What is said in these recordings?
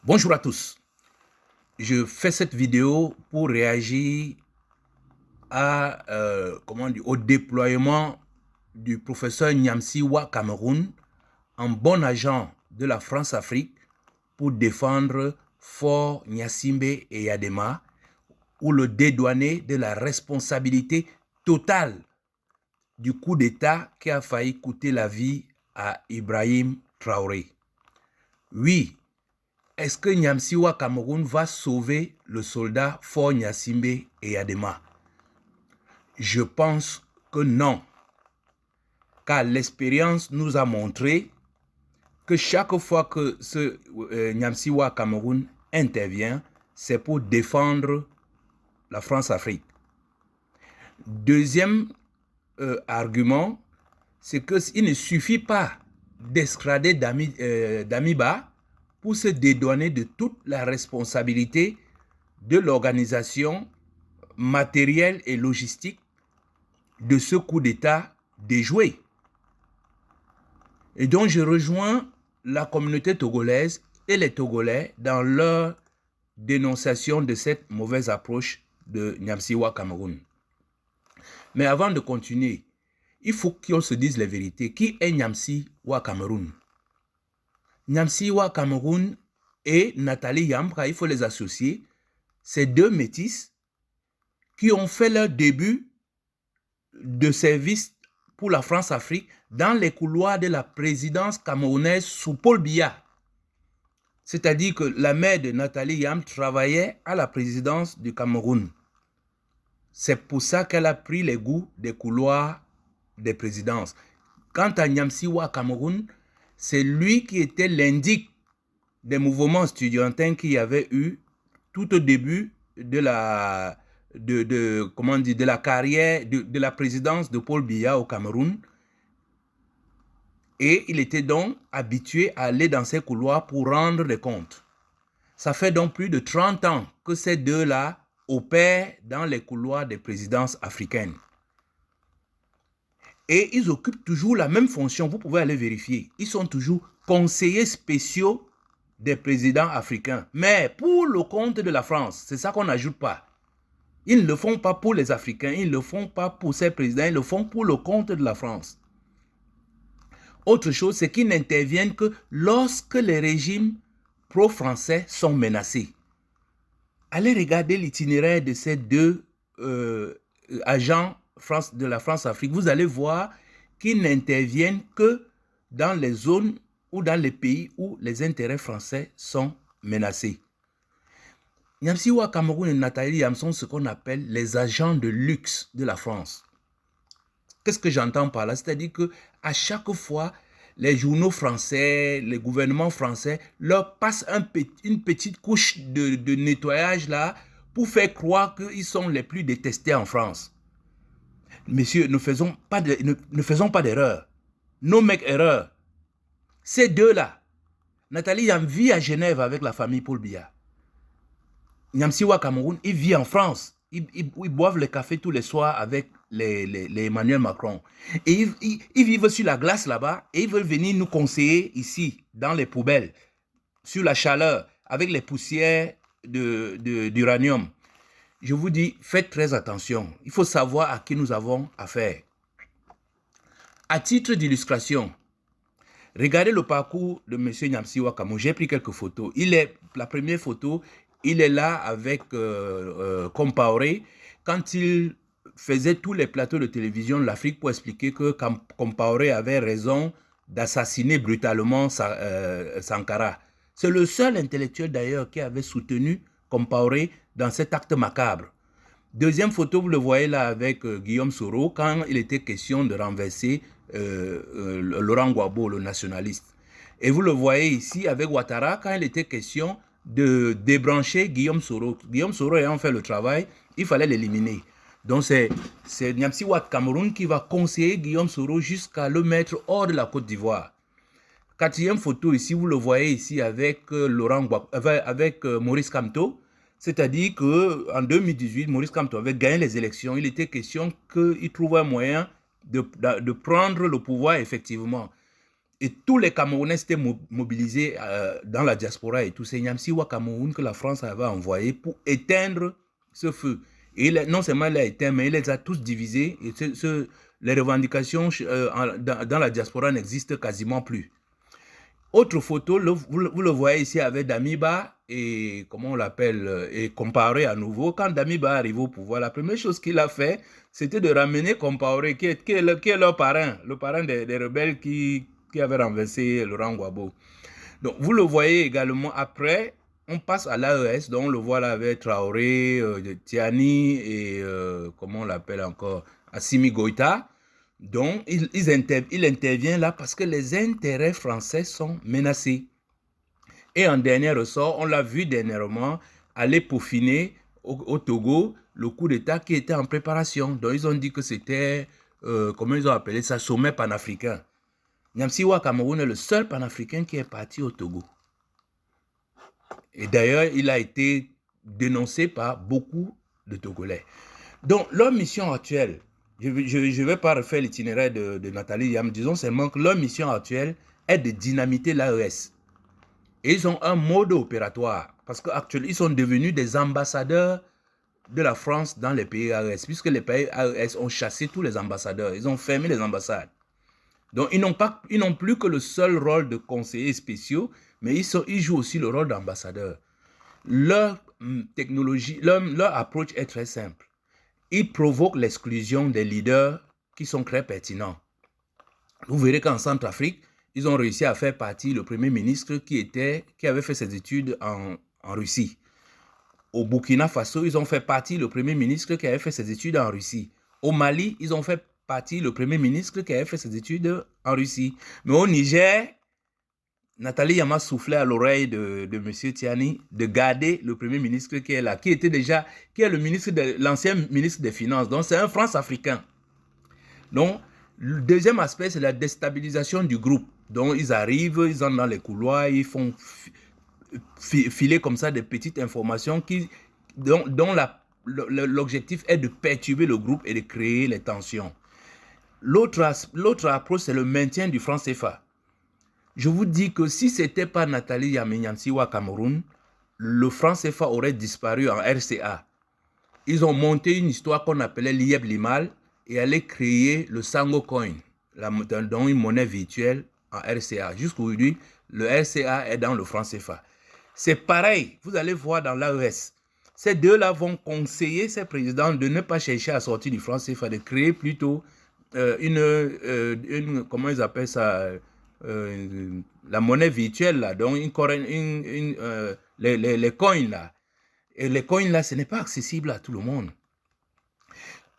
Bonjour à tous. Je fais cette vidéo pour réagir au déploiement du professeur Nyamsi Wa Cameroun, un bon agent de la France-Afrique pour défendre Fort Nyasimbe et Yadema, ou le dédouaner de la responsabilité totale du coup d'État qui a failli coûter la vie à Ibrahim Traoré. Oui, est-ce que Nyamsiwa Cameroun va sauver le soldat Fort Nyasimbe et Yadema? Je pense que non, car l'expérience nous a montré que chaque fois que ce Nyamsiwa Cameroun intervient, c'est pour défendre la France-Afrique. Deuxième argument, c'est qu'il ne suffit pas d'escrader Damiba pour se dédouaner de toute la responsabilité de l'organisation matérielle et logistique de ce coup d'État déjoué. Et donc je rejoins la communauté togolaise et les Togolais dans leur dénonciation de cette mauvaise approche de Nyamsiwa Cameroun. Mais avant de continuer, il faut qu'on se dise la vérité. Qui est Nyamsiwa Cameroun? Nyamsiwa Cameroun et Nathalie Yambra, il faut les associer. Ces deux métis qui ont fait leur début de service pour la France-Afrique dans les couloirs de la présidence camerounaise sous Paul Biya. C'est-à-dire que la mère de Nathalie Yam travaillait à la présidence du Cameroun. C'est pour ça qu'elle a pris les goûts des couloirs des présidences. Quant à Nyamsiwa Cameroun, c'est lui qui était l'indique des mouvements estudiantins qu'il y avait eu tout au début de la carrière de la présidence de Paul Biya au Cameroun. Et il était donc habitué à aller dans ces couloirs pour rendre des comptes. Ça fait donc plus de 30 ans que ces deux-là opèrent dans les couloirs des présidences africaines. Et ils occupent toujours la même fonction, vous pouvez aller vérifier. Ils sont toujours conseillers spéciaux des présidents africains. Mais pour le compte de la France, c'est ça qu'on n'ajoute pas. Ils ne le font pas pour les Africains, ils ne le font pas pour ces présidents, ils le font pour le compte de la France. Autre chose, c'est qu'ils n'interviennent que lorsque les régimes pro-français sont menacés. Allez regarder l'itinéraire de ces deux agents de la France-Afrique. Vous allez voir qu'ils n'interviennent que dans les zones ou dans les pays où les intérêts français sont menacés. Nyamsiwa Cameroun et Nathalie Yam sont ce qu'on appelle les agents de luxe de la France. Qu'est-ce que j'entends par là? C'est-à-dire qu'à chaque fois, les journaux français, les gouvernements français leur passent une petite couche de nettoyage là pour faire croire qu'ils sont les plus détestés en France. Messieurs, ne faisons pas d'erreur. No make erreur. Ces deux-là, Nathalie Yam vit à Genève avec la famille Paul Biya. Nyamsiwa Cameroun, il vit en France. Ils boivent le café tous les soirs avec les Emmanuel Macron. Et ils vivent sur la glace là-bas et ils veulent venir nous conseiller ici, dans les poubelles, sur la chaleur, avec les poussières d'uranium. Je vous dis, faites très attention. Il faut savoir à qui nous avons affaire. À titre d'illustration, regardez le parcours de M. Nyamsiwa Cameroun. J'ai pris quelques photos. La première photo, il est là avec Compaoré quand il faisait tous les plateaux de télévision de l'Afrique pour expliquer que Compaoré avait raison d'assassiner brutalement Sankara. C'est le seul intellectuel d'ailleurs qui avait soutenu Compaoré dans cet acte macabre. Deuxième photo, vous le voyez là avec Guillaume Soro quand il était question de renverser Laurent Gbagbo, le nationaliste. Et vous le voyez ici avec Ouattara quand il était question de débrancher Guillaume Soro. Guillaume Soro ayant fait le travail, il fallait l'éliminer. Donc c'est Nyamsiwa Cameroun qui va conseiller Guillaume Soro jusqu'à le mettre hors de la Côte d'Ivoire. Quatrième photo ici, vous le voyez ici avec Maurice Kamto. C'est-à-dire qu'en 2018, Maurice Kamto avait gagné les élections. Il était question qu'il trouve un moyen de prendre le pouvoir effectivement. et tous les Camerounais étaient mobilisés dans la diaspora et tout. C'est Nyamsiwa Cameroun que la France avait envoyé pour éteindre ce feu. Et non seulement il l'a éteint, mais il les a tous divisés. Et les revendications dans la diaspora n'existent quasiment plus. Autre photo, vous le voyez ici avec Damiba et comment on l'appelle, et Compaoré à nouveau. Quand Damiba arrive au pouvoir, la première chose qu'il a fait, c'était de ramener Compaoré, qui est leur parrain, le parrain des rebelles qui avait renversé Laurent Gbagbo. Donc vous le voyez également après, on passe à l'AES, donc on le voit là avec Traoré, Tiani et comment on l'appelle encore, Assimi Goïta. Donc, il intervient là parce que les intérêts français sont menacés. Et en dernier ressort, on l'a vu dernièrement aller peaufiner au Togo le coup d'État qui était en préparation. Donc, ils ont dit que c'était, comment ils ont appelé ça, sommet panafricain. Nyamsiwa Cameroun est le seul panafricain qui est parti au Togo. Et d'ailleurs, il a été dénoncé par beaucoup de Togolais. Donc, leur mission actuelle, je ne vais pas refaire l'itinéraire de Nathalie Yam. Disons seulement que leur mission actuelle est de dynamiter l'AES. Et ils ont un mode opératoire. Parce qu'actuellement, ils sont devenus des ambassadeurs de la France dans les pays AES. Puisque les pays AES ont chassé tous les ambassadeurs. Ils ont fermé les ambassades. Donc, ils n'ont plus que le seul rôle de conseillers spéciaux, mais ils jouent aussi le rôle d'ambassadeurs. Leur technologie, leur approche est très simple. Ils provoquent l'exclusion des leaders qui sont très pertinents. Vous verrez qu'en Centrafrique, ils ont réussi à faire partie le premier ministre qui avait fait ses études en Russie. Au Burkina Faso, ils ont fait partie le premier ministre qui avait fait ses études en Russie. Au Mali, ils ont fait partie le premier ministre qui avait fait ses études en Russie. Mais au Niger, Nathalie Yama soufflait à l'oreille de M. Tiani de garder le premier ministre qui est là, qui est l'ancien ministre des Finances. Donc, c'est un France-africain. Donc, le deuxième aspect, c'est la déstabilisation du groupe. Donc, ils arrivent, ils entrent dans les couloirs, ils font filer comme ça des petites informations dont l'objectif est de perturber le groupe et de créer les tensions. L'autre approche, c'est le maintien du franc CFA. Je vous dis que si ce n'était pas Nathalie Yamé-Nyamsiwa Cameroun, le franc CFA aurait disparu en RCA. Ils ont monté une histoire qu'on appelait l'IEB Limal et allaient créer le Sango Coin, donc une monnaie virtuelle en RCA. Jusqu'aujourd'hui, le RCA est dans le franc CFA. C'est pareil, vous allez voir dans l'AES. Ces deux-là vont conseiller ces présidents de ne pas chercher à sortir du franc CFA, de créer plutôt comment ils appellent ça, la monnaie virtuelle, là, donc les coins là. Et les coins là, ce n'est pas accessible à tout le monde.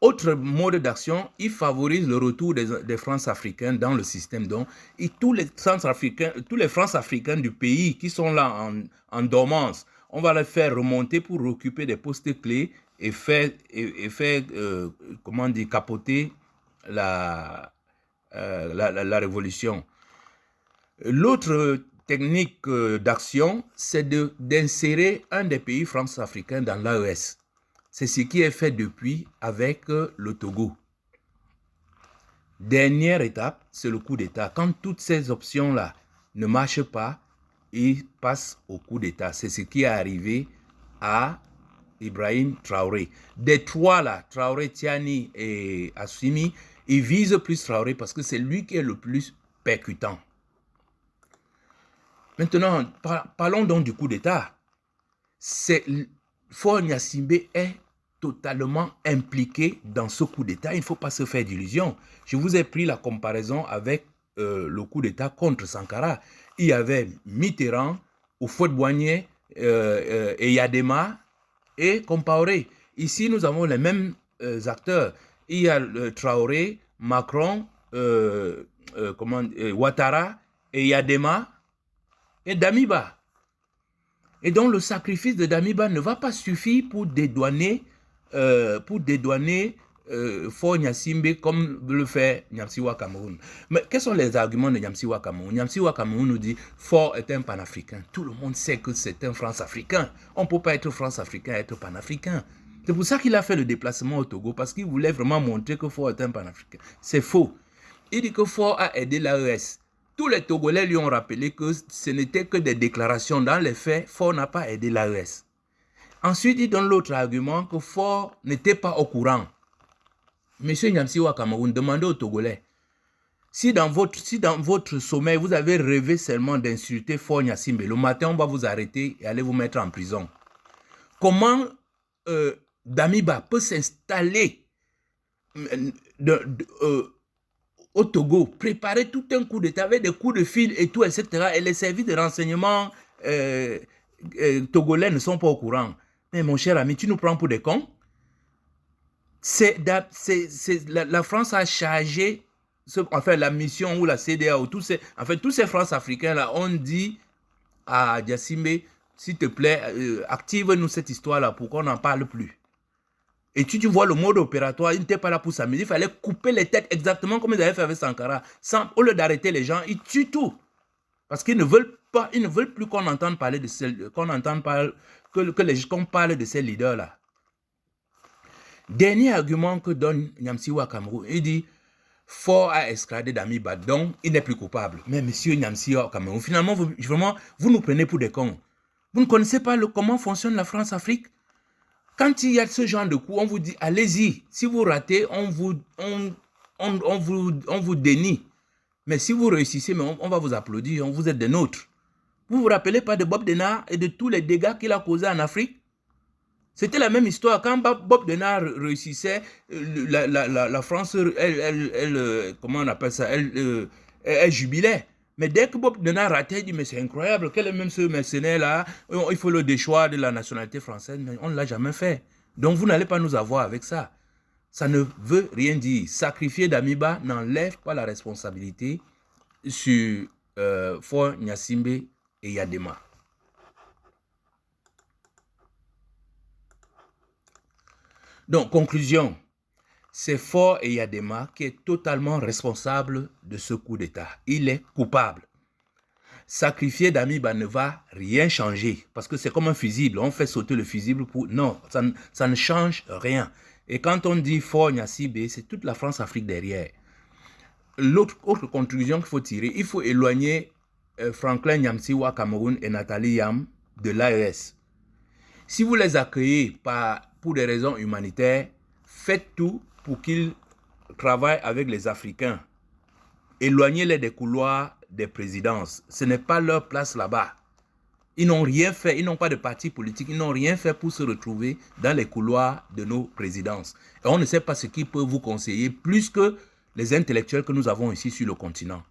Autre mode d'action, il favorise le retour des France-Africains dans le système. Donc, et tous les France-Africains du pays qui sont là en dormance, on va les faire remonter pour occuper des postes clés et faire comment dire, capoter la révolution. L'autre technique d'action, c'est d'insérer un des pays France-africains dans l'AES. C'est ce qui est fait depuis avec le Togo. Dernière étape, c'est le coup d'État. Quand toutes ces options-là ne marchent pas, ils passent au coup d'État. C'est ce qui est arrivé à Ibrahim Traoré. Des trois là, Traoré, Tiani et Assimi, ils visent plus Traoré parce que c'est lui qui est le plus percutant. Maintenant, parlons donc du coup d'État. Faure Gnassingbé est totalement impliqué dans ce coup d'État. Il ne faut pas se faire d'illusions. Je vous ai pris la comparaison avec le coup d'État contre Sankara. Il y avait Mitterrand, Houphouët-Boigny, Eyadema et Compaoré. Ici, nous avons les mêmes acteurs. Il y a Traoré, Macron, Ouattara, Eyadema et Damiba. Et donc, le sacrifice de Damiba ne va pas suffire pour dédouaner Faure Gnassingbé comme le fait Nyamsiwa Cameroun. Mais quels sont les arguments de Nyamsiwa Cameroun? Nyamsiwa Cameroun nous dit Faure est un panafricain. Tout le monde sait que c'est un France-africain. On ne peut pas être France-africain et être panafricain. C'est pour ça qu'il a fait le déplacement au Togo, parce qu'il voulait vraiment montrer que Faure est un panafricain. C'est faux. Il dit que Faure a aidé l'AES Tous les Togolais lui ont rappelé que ce n'était que des déclarations. Dans les faits, Faure n'a pas aidé l'AES. Ensuite, il donne l'autre argument que Faure n'était pas au courant. Monsieur Nyamsi Wa Cameroun, demandez aux Togolais, si dans votre sommeil, vous avez rêvé seulement d'insulter Faure Gnassingbé, le matin, on va vous arrêter et aller vous mettre en prison. Comment Damiba peut s'installer au Togo, préparer tout un coup d'État avec des coups de fil et tout, etc. Et les services de renseignement togolais ne sont pas au courant. Mais mon cher ami, tu nous prends pour des cons? La France a chargé, enfin la mission ou la CEDEAO, tous ces France africains là, on dit à Gnassingbé, s'il te plaît, active-nous cette histoire-là pour qu'on n'en parle plus. Et tu vois le mode opératoire, il n'était pas là pour s'amuser, il fallait couper les têtes exactement comme ils avaient fait avec Sankara. Au lieu d'arrêter les gens, ils tuent tout. Parce qu'ils ne veulent pas, ils ne veulent plus qu'on entende parler de qu'on parle de ces leaders-là. Dernier argument que donne Nyamsi Wa Cameroun, il dit Faure a extradé Damiba, donc il n'est plus coupable. Mais monsieur Nyamsi Wa Cameroun, finalement, vous nous prenez pour des cons. Vous ne connaissez pas comment fonctionne la France-Afrique? Quand il y a ce genre de coup, on vous dit, allez-y. Si vous ratez, on vous dénie. Mais si vous réussissez, on va vous applaudir, vous êtes des nôtres. Vous ne vous rappelez pas de Bob Denard et de tous les dégâts qu'il a causés en Afrique? C'était la même histoire. Quand Bob Denard réussissait, la France, comment on appelle ça, elle jubilait. Mais dès que Bob Denard ratait, il dit, mais c'est incroyable, quel est même ce mercenaire-là? Il faut le déchoir de la nationalité française. Mais on ne l'a jamais fait. Donc vous n'allez pas nous avoir avec ça. Ça ne veut rien dire. Sacrifier Damiba n'enlève pas la responsabilité sur Faure Gnassingbé et Yadema. Donc, conclusion, c'est Faure et Yadema qui est totalement responsable de ce coup d'État. Il est coupable. Sacrifier Damiba ne va rien changer parce que c'est comme un fusible. On fait sauter le fusible pour... Non, ça ne change rien. Et quand on dit Faure Gnassingbé, c'est toute la France-Afrique derrière. L'autre conclusion qu'il faut tirer, il faut éloigner Franklin Nyamsi Wa Cameroun et Nathalie Yam de l'AES. Si vous les accueillez pour des raisons humanitaires, faites tout pour qu'ils travaillent avec les Africains. Éloignez-les des couloirs des présidences. Ce n'est pas leur place là-bas. Ils n'ont rien fait, ils n'ont pas de parti politique, ils n'ont rien fait pour se retrouver dans les couloirs de nos présidences. Et on ne sait pas ce qu'ils peuvent vous conseiller plus que les intellectuels que nous avons ici sur le continent.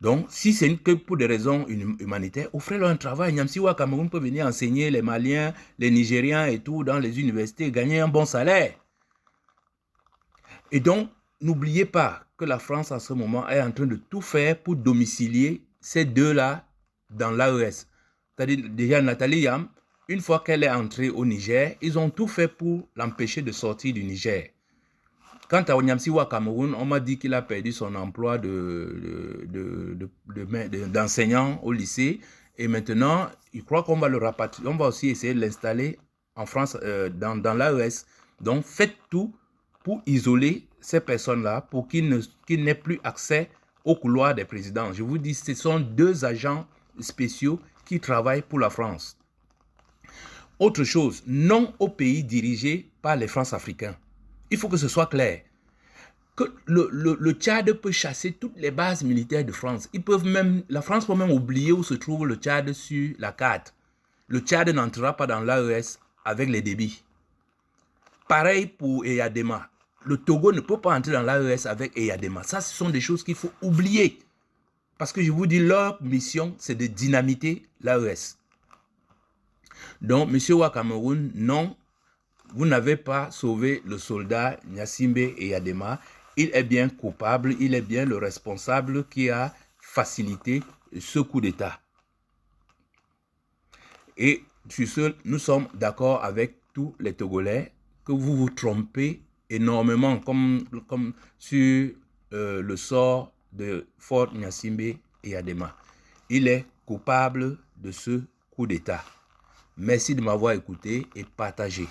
Donc, si c'est que pour des raisons humanitaires, offrez-leur un travail. Nyamsi Wa Cameroun peut venir enseigner les Maliens, les Nigériens et tout dans les universités, gagner un bon salaire. Et donc, n'oubliez pas que la France en ce moment est en train de tout faire pour domicilier ces deux-là dans l'AES. C'est-à-dire, déjà Nathalie Yam, une fois qu'elle est entrée au Niger, ils ont tout fait pour l'empêcher de sortir du Niger. Quant à Nyamsi Wa Cameroun, on m'a dit qu'il a perdu son emploi d'enseignant au lycée. Et maintenant, il croit qu'on va le rapatrier. On va aussi essayer de l'installer en France, dans l'AES. Donc, faites tout pour isoler ces personnes-là, pour qu'ils n'aient plus accès au couloir des présidents. Je vous dis, ce sont deux agents spéciaux qui travaillent pour la France. Autre chose, non au pays dirigé par les France-Africains. Il faut que ce soit clair. Que le Tchad peut chasser toutes les bases militaires de France. La France peut même oublier où se trouve le Tchad sur la carte. Le Tchad n'entrera pas dans l'AES avec les débits. Pareil pour Eyadema. Le Togo ne peut pas entrer dans l'AES avec Eyadema. Ça, ce sont des choses qu'il faut oublier. Parce que je vous dis, leur mission, c'est de dynamiter l'AES. Donc, M. Wa Cameroun, non, vous n'avez pas sauvé le soldat Gnassingbé et Yadema. Il est bien coupable, il est bien le responsable qui a facilité ce coup d'État. Et sur ce, nous sommes d'accord avec tous les Togolais que vous vous trompez énormément comme sur le sort de Faure Gnassingbé et Yadema. Il est coupable de ce coup d'État. Merci de m'avoir écouté et partagé.